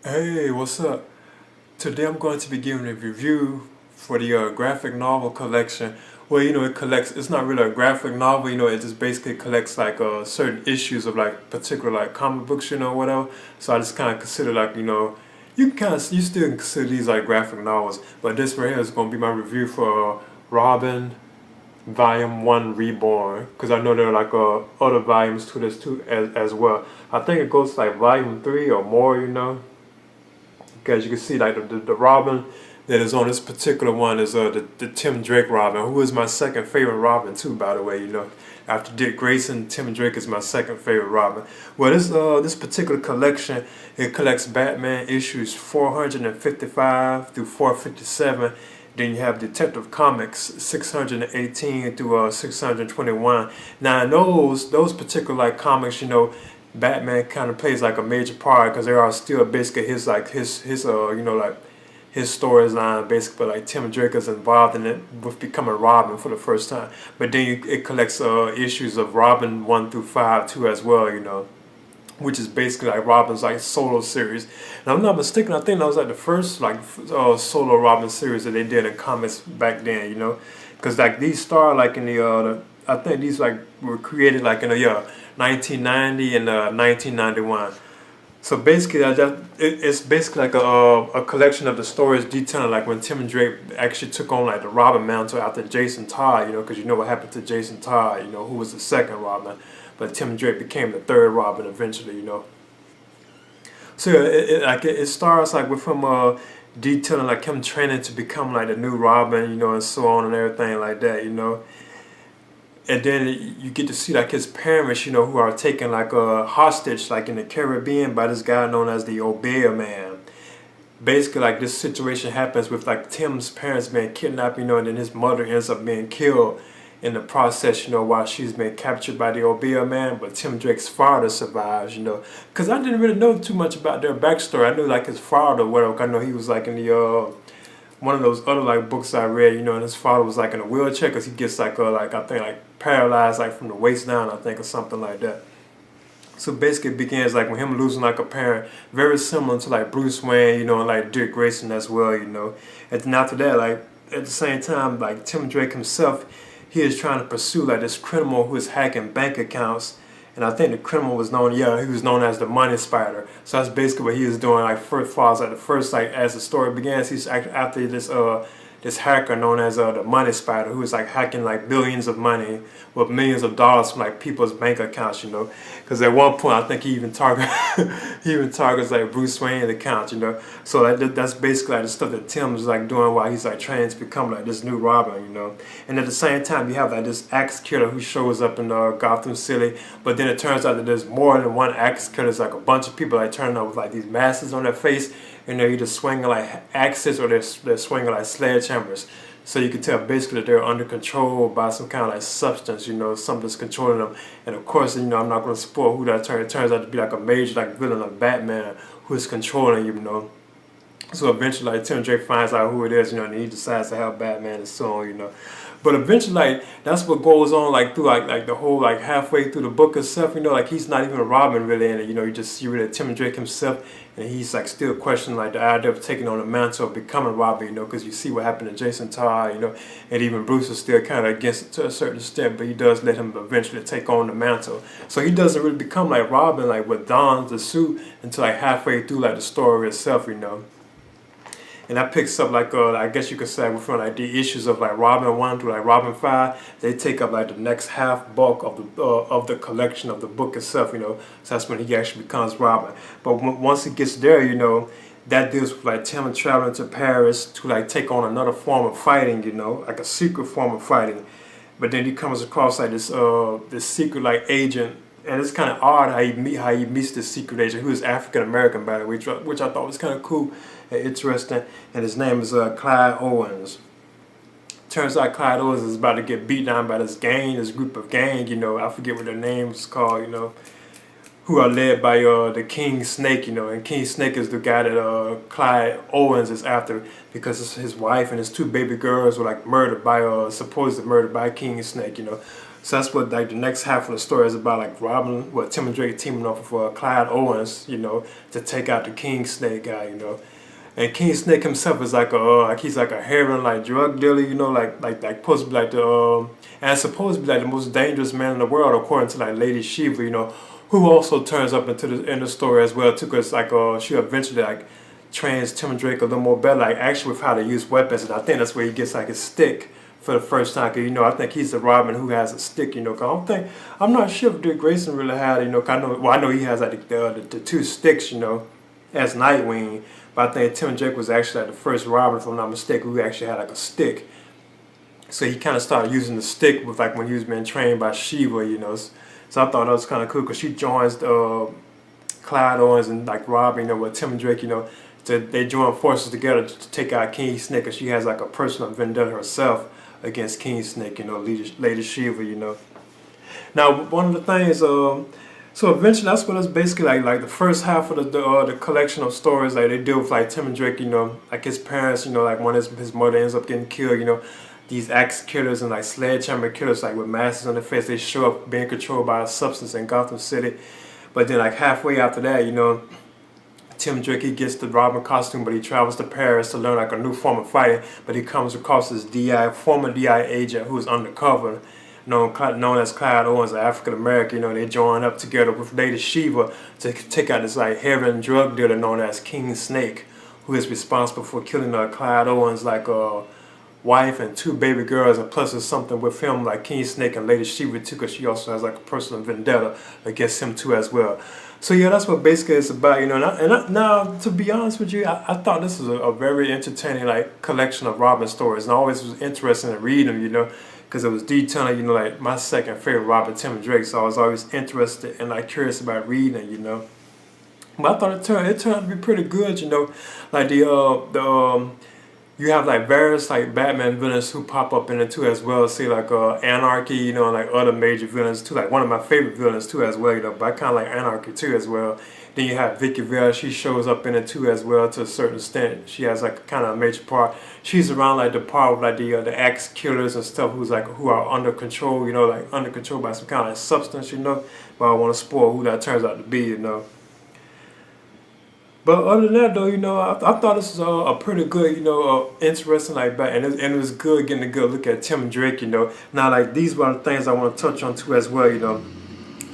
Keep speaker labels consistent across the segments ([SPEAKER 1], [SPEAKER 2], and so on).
[SPEAKER 1] Hey, what's up? Today I'm going to be giving a review for the graphic novel collection. Well, it collects, it's not really a graphic novel, it just basically collects like certain issues of like particular like comic books, whatever. So I just kind of consider like, you still can consider these like graphic novels, but this right here is going to be my review for Robin Volume 1 Reborn, because I know there are like other volumes to this too as well. I think it goes to like Volume 3 or more. Because you can see like the Robin that is on this particular one is the Tim Drake Robin, who is my second favorite Robin too, by the way. After Dick Grayson, Tim Drake is my second favorite Robin. Well, this particular collection, it collects Batman issues 455 through 457. Then you have Detective Comics 618 through 621. Now in those particular like comics, Batman kind of plays like a major part because there are still basically his storyline basically, but like Tim Drake is involved in it with becoming Robin for the first time. But then it collects issues of Robin 1 through 5 too as well. Which is basically like Robin's like solo series. And I'm not mistaken, I think that was like the first like solo Robin series that they did in comics back then. Because like these started like in I think these like were created like in the year 1990 and 1991. So basically, it's basically like a collection of the stories detailing like when Tim and Drake actually took on like the Robin mantle after Jason Todd, because you know what happened to Jason Todd, who was the second Robin, but Tim and Drake became the third Robin eventually. So it starts like with him detailing like him training to become like the new Robin, and so on and everything like that. And then you get to see like his parents, who are taken like a hostage, like in the Caribbean, by this guy known as the Obeah Man. Basically, like this situation happens with like Tim's parents being kidnapped, and then his mother ends up being killed in the process, while she's been captured by the Obeah Man. But Tim Drake's father survives. Because I didn't really know too much about their backstory. I knew like his father, well, I know he was like in the one of those other like books I read, and his father was like in a wheelchair because he gets like I think like paralyzed like from the waist down, I think, or something like that. So basically it begins like with him losing like a parent, very similar to like Bruce Wayne, and like Dick Grayson as well. And then after that, like at the same time, like Tim Drake himself, he is trying to pursue like this criminal who is hacking bank accounts. And I think the criminal was known, he was known as the Money Spider. So that's basically what he was doing. Like first, like the first, like as the story begins, he's after this hacker known as the Money Spider, who is like hacking like billions of money with millions of dollars from like people's bank accounts. Because at one point I think he even targets like Bruce Wayne's account. So like that's basically like the stuff that Tim is like doing while he's like training to become like this new Robin. And at the same time you have like this axe killer who shows up in Gotham City, but then it turns out that there's more than one axe killer. There's like a bunch of people like turning up with like these masks on their face, and they're either swinging like axes or they're swinging like sledgehammers. So you can tell basically that they're under control by some kind of like substance, something that's controlling them. And of course, I'm not going to spoil who that turns. It turns out to be like a major like villain of Batman who is controlling you. So eventually, like Tim Drake finds out who it is, and he decides to help Batman and so on. But eventually, like that's what goes on, like through like the whole like halfway through the book itself. Like he's not even a Robin really in it. You just see really Tim Drake himself, and he's like still questioning like the idea of taking on the mantle of becoming Robin. Because you see what happened to Jason Todd. And even Bruce is still kind of against it to a certain extent, but he does let him eventually take on the mantle. So he doesn't really become like Robin, like with dons the suit until like halfway through like the story itself. And that picks up like I guess you could say from like the issues of like Robin 1 to like Robin 5. They take up like the next half bulk of the collection of the book itself. So that's when he actually becomes Robin. But once he gets there, that deals with like Tim traveling to Paris to like take on another form of fighting, like a secret form of fighting. But then he comes across like this secret like agent, and it's kind of odd how he meets this secret agent who is African American, by the way, which I thought was kind of cool and interesting. And his name is Clyde Owens. Turns out Clyde Owens is about to get beat down by this group of gang. I forget what their names called. Who are led by the King Snake. And King Snake is the guy that Clyde Owens is after, because his wife and his two baby girls were like supposedly murdered by King Snake. So that's what like the next half of the story is about, like Robin, Tim and Drake teaming up with Clyde Owens, you know, to take out the King Snake guy, you know. And King Snake himself is like he's like a heroin like drug dealer, you know, like supposed to be like the and supposed to be like the most dangerous man in the world according to like Lady Shiva, you know, who also turns up into the story as well too, cause like she eventually like trains Tim and Drake a little more better, like actually with how to use weapons, and I think that's where he gets like his stick for the first time. Cause you know I think he's the Robin who has a stick. You know, cause I'm not sure if Dick Grayson really had. You know, cause I know he has like the two sticks. You know, as Nightwing. But I think Tim Drake was actually like the first Robin, if I'm not mistaken, who actually had like a stick. So he kind of started using the stick with like when he was being trained by Shiva. You know, so I thought that was kind of cool because she joins Clyde Owens and like Robin, you know, with Tim Drake. You know, they join forces together to take out King Snake, cause she has like a personal vendetta herself against King Snake, you know, Lady Shiva, you know. Now, one of the things, so eventually that's what it's basically like the first half of the collection of stories like they deal with like Tim and Drake, you know, like his parents, you know, like when his mother ends up getting killed, you know, these axe killers and like sledgehammer killers like with masks on their face, they show up being controlled by a substance in Gotham City. But then like halfway after that, you know, Tim Drake, he gets the Robin costume, but he travels to Paris to learn like a new form of fighting. But he comes across this former DI agent who's undercover, known as Clyde Owens, an African American. You know, they join up together with Lady Shiva to take out this like heroin drug dealer known as King Snake, who is responsible for killing Clyde Owens like wife and 2 baby girls, and plus there's something with him like King Snake and Lady Shiva too, because she also has like a personal vendetta against him too as well. So yeah, that's what basically it's about, you know. Now, to be honest with you, I thought this was a very entertaining like collection of Robin stories, and I always was interested in reading them, you know, because it was detailing, you know, like my second favorite Robin, Tim and Drake. So I was always interested and like curious about reading, you know. But I thought it turned out to be pretty good, you know, like you have like various like Batman villains who pop up in it too as well. See like Anarchy, you know, and like other major villains too. Like one of my favorite villains too as well, you know. But I kind of like Anarchy too as well. Then you have Vicky Vale. She shows up in it too as well to a certain extent. She has like kind of a major part. She's around like the part of like the axe killers and stuff who are under control, you know, like under control by some kind of like substance, you know. But I don't want to spoil who that turns out to be, you know. But other than that, though, you know, I thought this was a pretty good, you know, interesting like back, and it was good getting a good look at Tim and Drake, you know. Now, like these were the things I want to touch on too as well, you know.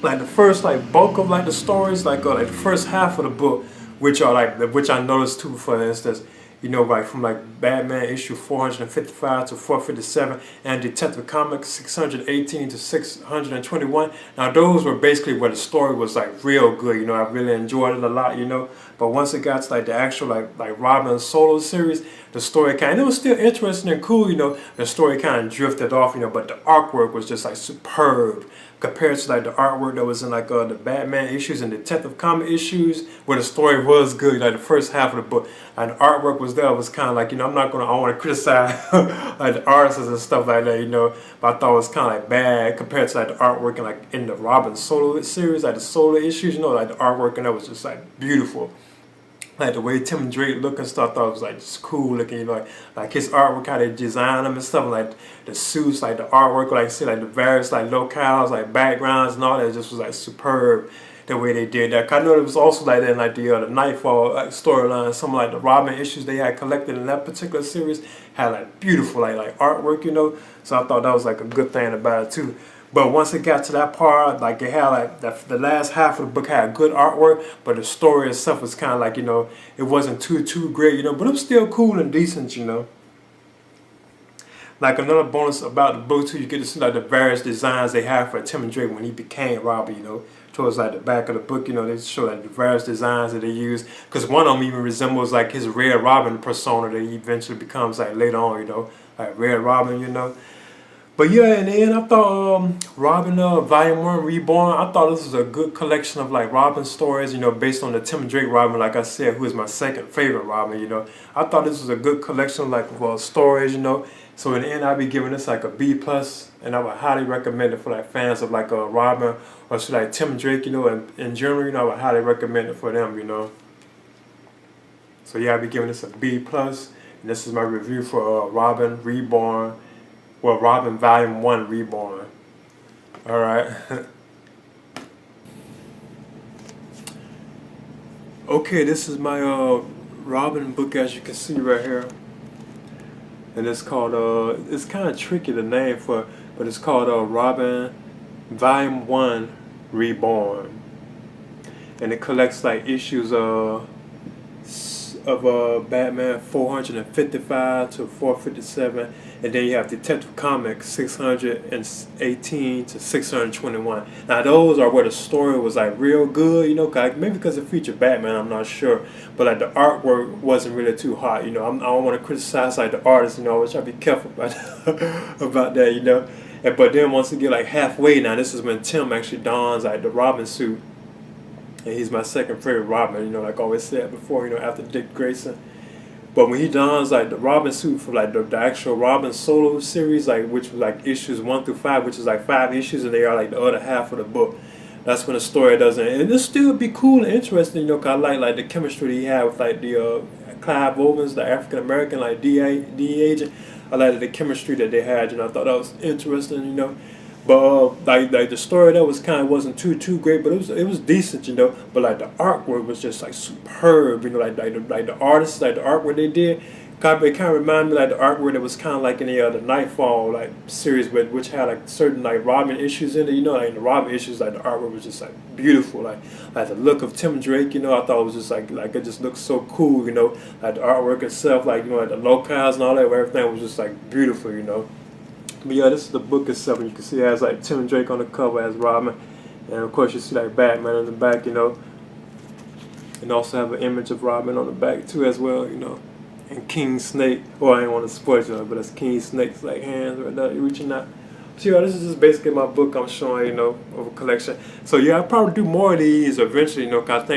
[SPEAKER 1] Like the first like bulk of like the stories, like the first half of the book, which I noticed too, for instance, you know, like from like Batman issue 455 to 457 and Detective Comics 618 to 621. Now those were basically where the story was like real good, you know. I really enjoyed it a lot, you know. But once it got to like the actual like Robin solo series, the story kind of, it was still interesting and cool, you know. The story kind of drifted off, you know, but the artwork was just like superb compared to like the artwork that was in like the Batman issues and Detective Comic issues, where the story was good, like the first half of the book, and the artwork was there. It was kind of like, you know, I want to criticize like the artists and stuff like that, you know, but I thought it was kind of like bad compared to like the artwork in the Robin solo series, like the solo issues, you know, like the artwork and that was just like beautiful. Like the way Tim and Drake look and stuff, I thought it was like just cool looking, you know, like his artwork, how they design them and stuff, like the suits, like the artwork, like see like the various like locales, like backgrounds and all that, just was like superb the way they did that. I know it was also like that in like the Nightfall like storyline, some of like the Robin issues they had collected in that particular series had like beautiful like artwork, you know. So I thought that was like a good thing about it too. But once it got to that part, like it had like the last half of the book had good artwork, but the story itself was kind of like, you know, it wasn't too great, you know, but it was still cool and decent, you know. Like another bonus about the book too, you get to see like the various designs they have for Tim and Drake when he became Robin, you know. Towards like the back of the book, you know, they show like the various designs that they use, because one of them even resembles like his Red Robin persona that he eventually becomes like later on, you know, like Red Robin, you know. But yeah, in the end, I thought Robin Volume 1 Reborn, I thought this was a good collection of like Robin stories, you know, based on the Tim and Drake Robin, like I said, who is my second favorite Robin, you know. I thought this was a good collection like of stories, you know. So in the end, I'll be giving this like a B+, and I would highly recommend it for like fans of like Robin or so like Tim and Drake, you know, and in general, you know, I would highly recommend it for them, you know. So yeah, I'll be giving this a B+, and this is my review for Robin Reborn. Well, Robin Volume 1 Reborn. All right. Okay, this is my Robin book, as you can see right here, and it's called it's kind of tricky the name for, but it's called Robin Volume 1 Reborn, and it collects like issues of Batman 455 to 457, and then you have Detective Comics 618 to 621. Now those are where the story was like real good, you know, maybe because it featured Batman, I'm not sure, but like the artwork wasn't really too hot, you know. I don't want to criticize like the artists, you know, which I be careful about about that, you know. But then once you get like halfway, now this is when Tim actually dons like the Robin suit. And he's my second favorite Robin, you know, like I always said before, you know, after Dick Grayson. But when he dons like the Robin suit for like the actual Robin solo series, like which was like issues 1 through 5, which is like 5 issues, and they are like the other half of the book. That's when the story doesn't, and it'll still be cool and interesting, you know, 'cause I like the chemistry that he had with like the Clive Owens, the African American like DA agent. I liked the chemistry that they had, you know. I thought that was interesting, you know. But like the story that was kind of wasn't too great, but it was decent, you know. But like the artwork was just like superb, you know. Like the artists, like the artwork they did, it kind of reminded me like the artwork that was kind of like in the Nightfall like series, which had like certain like Robin issues in it, you know. Like in the Robin issues, like the artwork was just like beautiful, like the look of Tim Drake, you know. I thought it was just like it just looked so cool, you know. Like the artwork itself, like you know, like the locales and all that, everything was just like beautiful, you know. But yeah, this is the book itself, and you can see it has like Tim Drake on the cover as Robin, and of course you see like Batman in the back, you know, and also have an image of Robin on the back too as well, you know, and King Snake. Oh, I ain't want to spoil you, but it's King Snake's like hands right there reaching out. So yeah, this is just basically my book I'm showing, you know, of a collection. So yeah, I'll probably do more of these eventually, you know, 'cause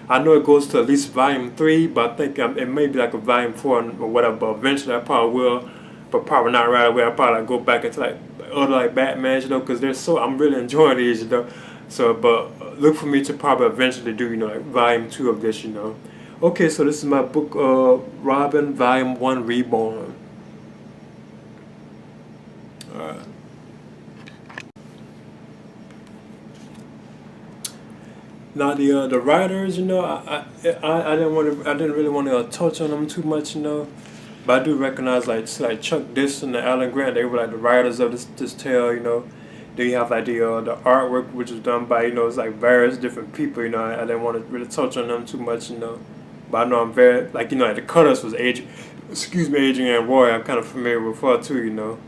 [SPEAKER 1] I know it goes to at least volume 3, but I think it may be like a volume 4 or whatever. But eventually I probably will. But probably not right away. I'll probably like go back into like other like Batman, you know, because I'm really enjoying these, you know. So, but look for me to probably eventually do, you know, like volume 2 of this, you know. Okay, so this is my book, Robin Volume 1 Reborn. Alright. Now the writers, you know, I didn't really want to touch on them too much, you know. But I do recognize like Chuck Dixon and Alan Grant. They were like the writers of this tale, you know. Then you have like the artwork, which was done by, you know, it's like various different people, you know. I didn't want to really touch on them too much, you know. But I know I'm very, like, you know, like the cutters was Adrian Roy. I'm kind of familiar with her too, you know.